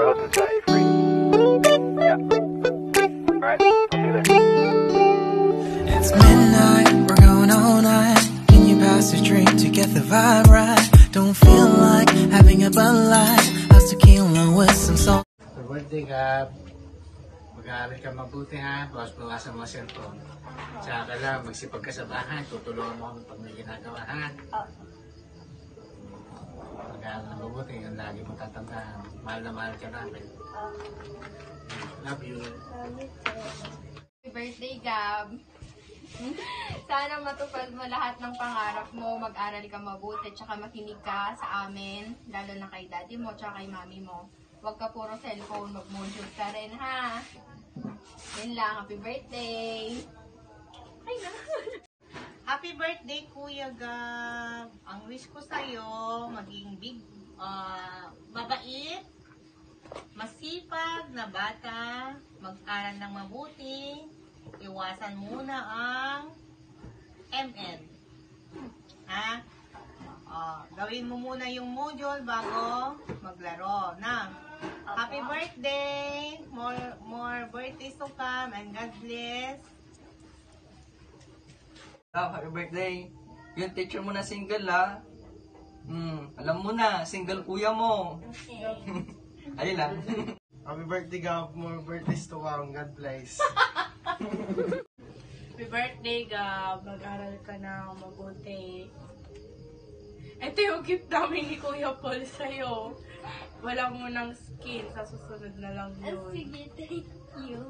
codes until you're free. Yeah. Alright, I'll see you there. It's midnight, we're going all night. Can you pass a drink to get the vibe right? Don't feel like having a Bud Light. How's tequila with some salt? Sa birthday ka, mag-aaral ka mabuti ha, bawas-bawasan mo sa cellphone. Tsaka ka lang, magsipag ka sa bahay, tutulungan mo kami pag may ginagawa ha. Mag-aaral na mabuti, yung lagi mo tatandaan. Mahal na mahal ka namin. Love you. Happy birthday, Gab! Sana matupad mo lahat ng pangarap mo, mag-aral ka mabuti, tsaka makinig ka sa amin, lalo na kay daddy mo, tsaka kay mami mo. Huwag ka puro cellphone, mag-module ka rin, ha? Yan lang, happy birthday! Ay na! Happy birthday, Kuya Gab! Ang wish ko sa'yo, maging mabait, masipag na bata, mag-aral ng mabuti, iwasan muna ang ML. Ha? Gawin mo muna yung module bago maglaro. Na? Happy birthday! More birthdays to come and God bless. Happy birthday. Yung teacher mo na single ha. Alam mo na, single kuya mo. Ayun lang. Happy birthday, Gab. More birthdays to come. God bless. Happy birthday, Gab. Mag-aral ka na mabuti. Ito yung gift namin ni Kuya Paul sa'yo. Wala mo ng skin. Sa susunod na lang yun. Sige, thank you.